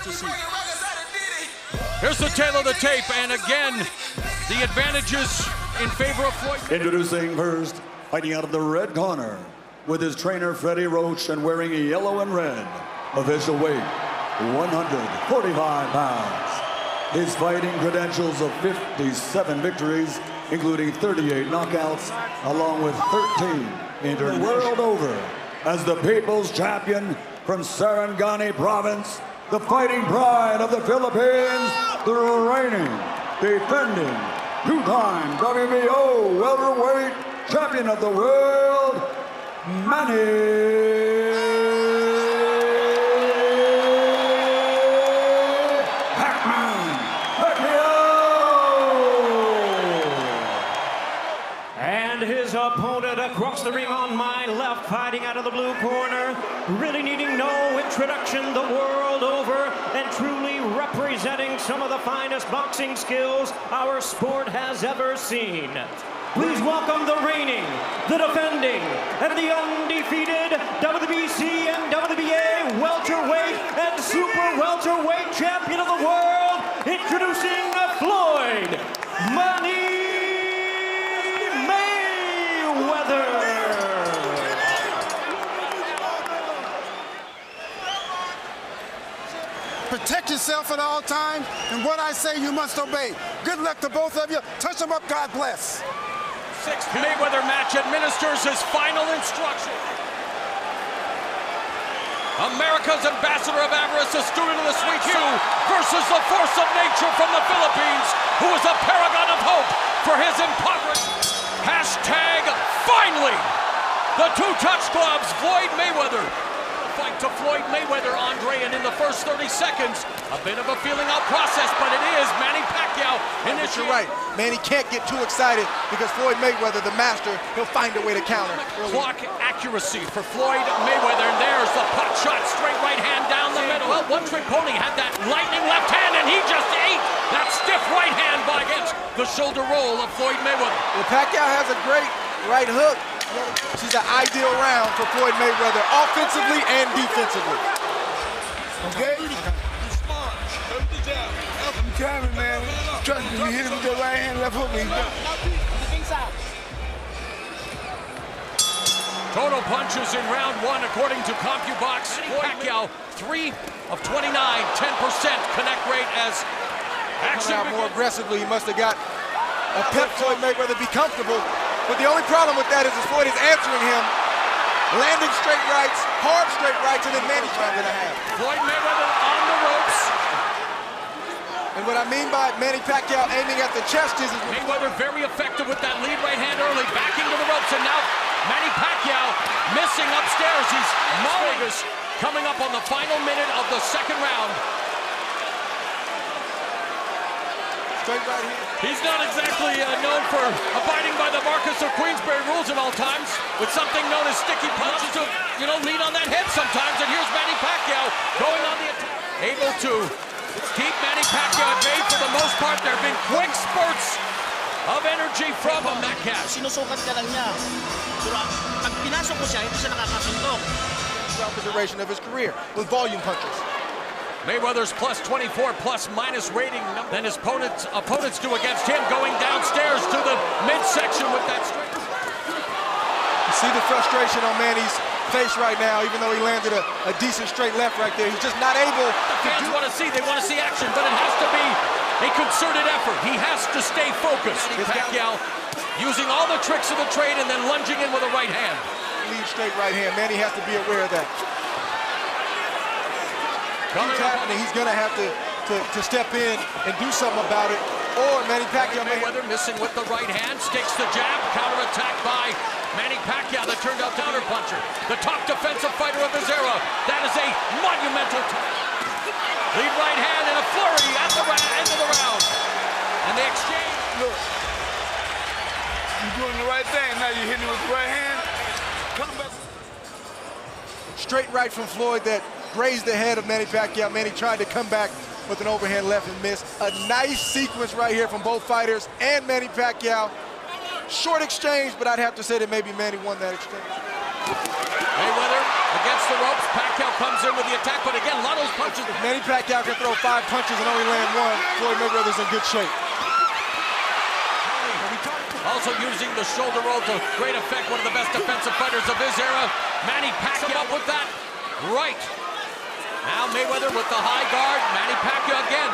to see. Here's the tail of the tape, and again, the advantages in favor of Floyd. Introducing first, fighting out of the red corner, with his trainer Freddie Roach and wearing yellow and red. Official weight, 145 pounds. His fighting credentials of 57 victories, including 38 knockouts, along with 13 the world over. As the people's champion from Sarangani province, the fighting pride of the Philippines, the reigning, defending, two-time WBO welterweight champion of the world, Manny Pacquiao. And his opponent across the ring on my left, fighting out of the blue corner, really needing no introduction the world over, and truly representing some of the finest boxing skills our sport has ever seen. Please welcome the reigning, the defending, and the undefeated WBC and WBA welterweight and super welterweight champion of the world, introducing Floyd Manny Mayweather. Protect yourself at all times, and what I say you must obey. Good luck to both of you. Touch them up, God bless. Sixth Mayweather match administers his final instruction. America's ambassador of avarice, a student of the sweet hue, versus the force of nature from the Philippines, who is a paragon of hope for his impoverished. Hashtag finally! The two touch gloves, Floyd Mayweather. Fight to Floyd Mayweather, Andre, and in the first 30 seconds, a bit of a feeling-out process, but it is Manny Pacquiao initiating. You're right. Manny can't get too excited because Floyd Mayweather, the master, he'll find a way to counter. Clock accuracy for Floyd Mayweather, and there's the pot shot, straight right hand down the middle. Well, one-trick pony had that lightning left hand, and he just ate that stiff right hand by against the shoulder roll of Floyd Mayweather. Well, Pacquiao has a great right hook. She's an ideal round for Floyd Mayweather, offensively and defensively. Okay? I'm coming, man. Trust me, you hit him with the right hand, left hook, he's done. Total punches in round one, according to CompuBox. Pacquiao, 3 of 29, 10% connect rate as action. Coming out more aggressively, he must have got a pep Floyd Mayweather be comfortable. But the only problem with that is Floyd is answering him, landing straight rights, hard straight rights, and then Manny trying to have. Floyd Mayweather on the ropes. And what I mean by Manny Pacquiao aiming at the chest is Mayweather very effective with that lead right hand early, backing to the ropes, and now Manny Pacquiao missing upstairs. He's Vegas coming up on the final minute of the second round. Straight right here. He's not exactly known for abiding by the Marcus of Queensberry rules at all times, with something known as sticky punches to, lean on that head sometimes. And here's Manny Pacquiao going on the attack. Able to keep Manny Pacquiao at bay for the most part. There have been quick spurts of energy from him, that catch. Sinusukat ka lang niya. Pero pag pinasok mo siya, hindi siya nakakasuntok. Throughout the duration of his career with volume punches. Mayweather's plus 24 plus minus rating than his opponents do against him, going downstairs to the midsection with that straight. You see the frustration on Manny's face right now, even though he landed a decent straight left right there. He's just not able to fans want to see action, but it has to be a concerted effort. He has to stay focused. Pacquiao using all the tricks of the trade and then lunging in with a right hand. Lead straight right hand. Manny has to be aware of that. Keeps happening, he's gonna have to step in and do something about it. Or Manny Pacquiao Mayweather missing with the right hand, sticks the jab, counterattack by Manny Pacquiao that turned out counter puncher. The top defensive fighter of his era. That is a monumental lead right hand and a flurry at the end of the round. And they exchange. Look, you're doing the right thing. Now you're hitting with the right hand. Come back. Straight right from Floyd that grazed the head of Manny Pacquiao. Manny tried to come back with an overhand left and missed. A nice sequence right here from both fighters and Manny Pacquiao. Short exchange, but I'd have to say that maybe Manny won that exchange. Mayweather against the ropes. Pacquiao comes in with the attack, but again, a lot of those punches. If Manny Pacquiao can throw 5 punches and only land 1, Floyd Mayweather's in good shape. Also using the shoulder roll to great effect, one of the best defensive fighters of his era. Manny Pacquiao up with that right. Now Mayweather with the high guard. Manny Pacquiao again.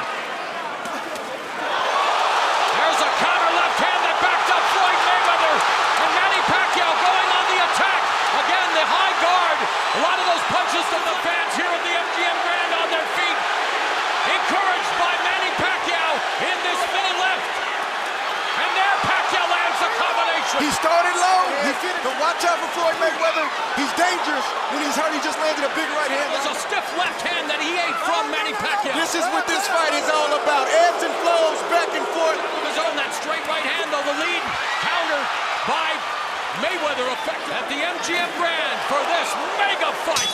There's a counter left hand that backed up Floyd Mayweather. And Manny Pacquiao going on the attack. Again, the high guard. A lot of those punches from the fans here at the MGM Grand on their feet. Encouraged by Manny Pacquiao in this minute left. And there Pacquiao lands the combination. He started low. But watch out for Floyd Mayweather. He's dangerous when he's hurt. He just landed a big right hand. There's a stiff left hand that he ate from Manny Pacquiao. This is what this fight is all about. Ebbs and flows, back and forth. His own, that straight right hand, though, the lead counter by Mayweather effective at the MGM Grand for this mega fight.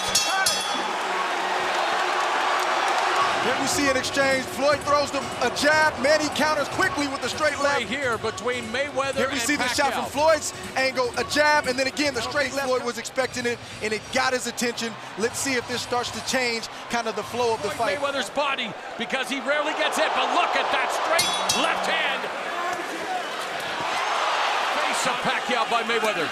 Here we see an exchange. Floyd throws a jab. Manny counters quickly with the straight left. Right here between Mayweather Here we see the shot from Floyd's angle, a jab, and then again the straight left. Floyd was expecting it, and it got his attention. Let's see if this starts to change kind of the flow of the fight. Mayweather's body, because he rarely gets hit, but look at that straight left hand. Face of Pacquiao by Mayweather.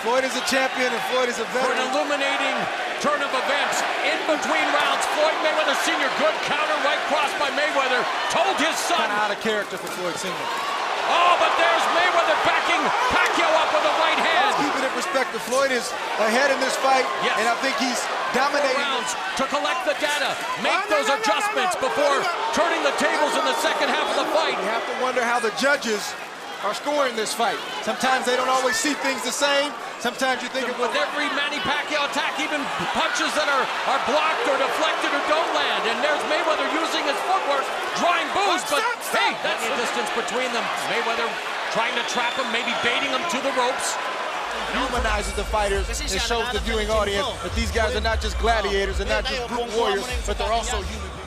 Floyd is a champion, and Floyd is a For veteran. an illuminating turn of events in between rounds, Floyd Mayweather Sr., good counter, right cross by Mayweather, told his son. Kind of out of character for Floyd Sr. Oh, but there's Mayweather backing Pacquiao up with a right hand. Let's keep it in perspective. Floyd is ahead in this fight, Yes. and I think he's dominating. Rounds to collect the data, make those adjustments before turning the tables in the second half of the fight. You have to wonder how the judges are scoring this fight. Sometimes they don't always see things the same. Sometimes you think of With every Manny Pacquiao attack, even punches that are blocked or deflected or don't land. And there's Mayweather using his footwork, drawing boos, but hey, that's the distance between them. Mayweather trying to trap him, maybe baiting him to the ropes. humanizes the fighters and shows the viewing audience that these guys are not just gladiators, they're not just brute warriors, but they're also human beings.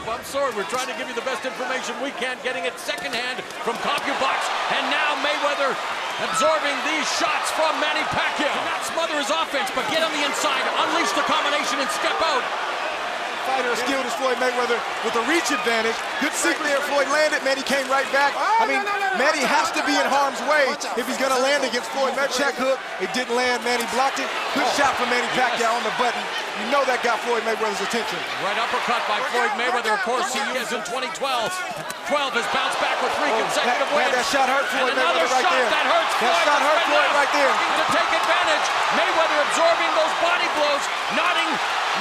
I'm sorry, we're trying to give you the best information we can, getting it secondhand from CompuBox, and now Mayweather absorbing these shots from Manny Pacquiao. Not smother his offense, but get on the inside, unleash the combination, and step out. Fighter as skilled as Floyd Mayweather with a reach advantage. Good secret there, Floyd landed, Manny came right back. I mean, Manny has to be in harm's way if he's gonna land against Floyd. Check hook, it didn't land, Manny blocked it. Good shot from Manny Pacquiao on the button. You know that got Floyd Mayweather's attention. Right uppercut by Floyd Mayweather, of course, he is in 2012. 12 has bounced back with 3 consecutive wins. That shot hurt Floyd Mayweather right there. That hurts Floyd. That shot hurt Floyd right there. To take advantage, Mayweather absorbing those body blows, nodding,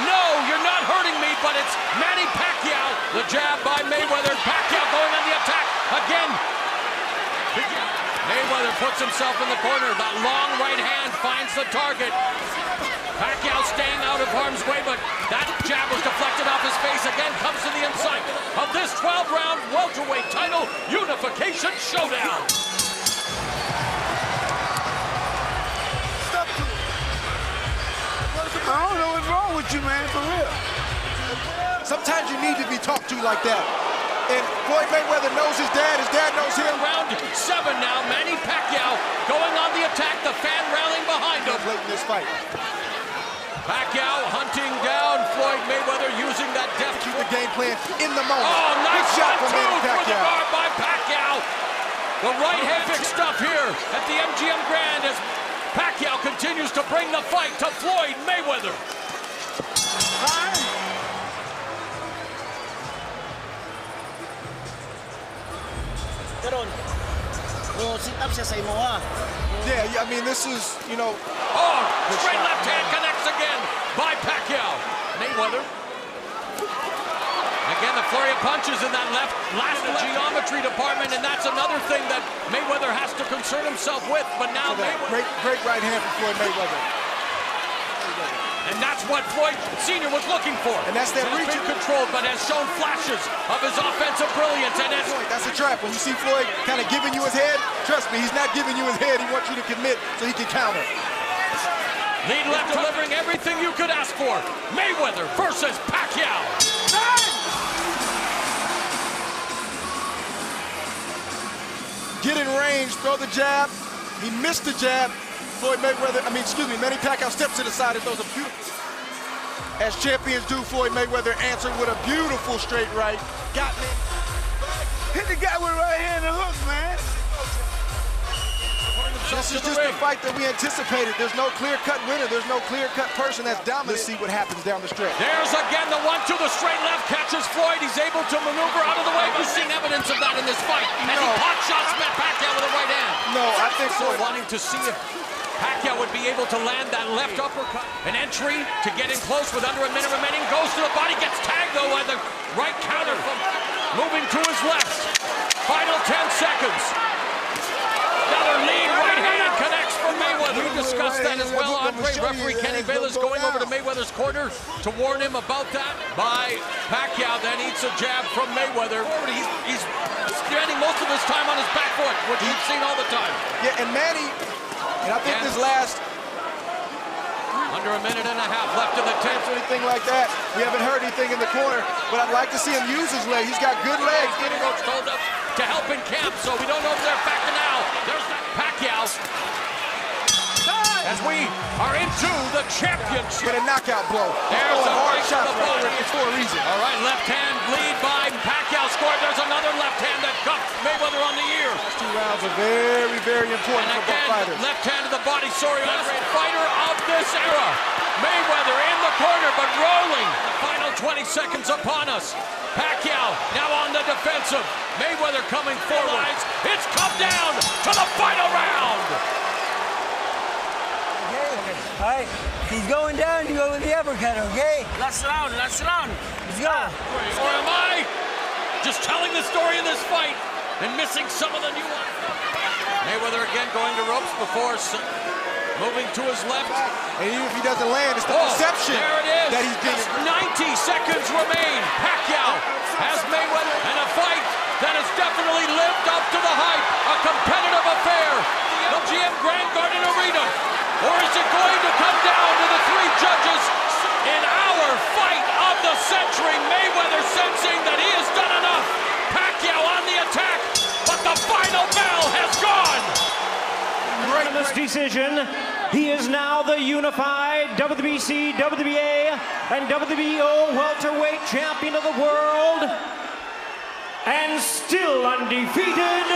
no, you're not hurting me, but it's Manny Pacquiao. The jab by Mayweather, Pacquiao going on the attack again. Mayweather puts himself in the corner. That long right hand finds the target. Pacquiao staying out of harm's way, but that jab was deflected off his face. Again, comes to the inside of this 12-round welterweight title unification showdown. I don't know what's wrong with you, man, for real. Sometimes you need to be talked to like that. And Floyd Mayweather knows his dad knows him. Round 7 now, Manny Pacquiao going on the attack, the fan rallying behind him. Late in this fight. Pacquiao hunting down Floyd Mayweather using that deft. Keep the game plan in the moment. Oh, nice good shot from 1-2 Manny for the Pacquiao. guard by Pacquiao. The right hand fixed up here at the MGM Grand as Pacquiao continues to bring the fight to Floyd Mayweather. Karon, sit up siya sa imo ha. Yeah, I mean, this is, you know. Oh, straight left hand connects again by Pacquiao. Mayweather. Again, the flurry of punches in that left geometry department, and that's another thing that Mayweather has to concern himself with. But now Mayweather. Great right hand from Floyd Mayweather. And that's what Floyd Sr. was looking for. And that's that reach. Been controlled, but has shown flashes of his offensive brilliance. And that's a trap. When you see Floyd kind of giving you his head, trust me, he's not giving you his head. He wants you to commit so he can counter. Lead left delivering everything you could ask for. Mayweather versus Pacquiao. get in range, throw the jab. He missed the jab. Manny Pacquiao steps to the side and throws a beautiful. As champions do, Floyd Mayweather answered with a beautiful straight right. Got me. Hit the guy with right hand and hook, man. This is just the fight that we anticipated. There's no clear-cut winner. There's no clear-cut person that's dominant. Let's see what happens down the stretch. There's again the 1-2, the straight left catches Floyd. He's able to maneuver out of the way. We've seen evidence of that in this fight. And he pot shots Pacquiao with a right hand. No, I think so. Wanting to see if Pacquiao would be able to land that left uppercut. An entry to get in close with under a minute remaining. Goes to the body, gets tagged though by the right counter from moving to his left. Final 10 seconds. Another lead right hand connects for Mayweather. We discussed that as well. Referee Kenny Bayless going over to Mayweather's corner to warn him about that by Pacquiao. Then eats a jab from Mayweather. He's spending most of his time on his back foot, which we've seen all the time. Yeah, and Manny, and I think this last under a minute and a half left in the 10th. Or anything like that. We haven't heard anything in the corner, but I'd like to see him use his leg. He's got good legs. Coach told us to help in camp, so we don't know if they're back to now. There's that Pacquiao. As we are into the championship. With a knockout blow. There's a hard shot right right for a reason. All right, left hand lead by Pacquiao scored. There's another left hand that cuffed Mayweather on the ear. Those 2 rounds are very, very important and for both fighters. Left hand to the body. Sorry, fighter of this era. Mayweather in the corner, but rolling. Final 20 seconds upon us. Pacquiao now on the defensive. Mayweather coming forward. It's come down to the final round. All right, he's going down, you go with the uppercut, okay? Last round. Let's go. Or am I just telling the story of this fight and missing some of the nuance? Mayweather again going to ropes before moving to his left. And even if he doesn't land, it's the perception there it is. That he's getting. 90 seconds remain. Pacquiao has Mayweather in a fight that has definitely lived up to the hype. A competitive affair. The MGM Grand Garden Arena. Or is it going to come down to the 3 judges in our fight of the century? Mayweather sensing that he has done enough. Pacquiao on the attack, but the final bell has gone. Unanimous decision. He is now the unified WBC, WBA, and WBO welterweight champion of the world, and still undefeated,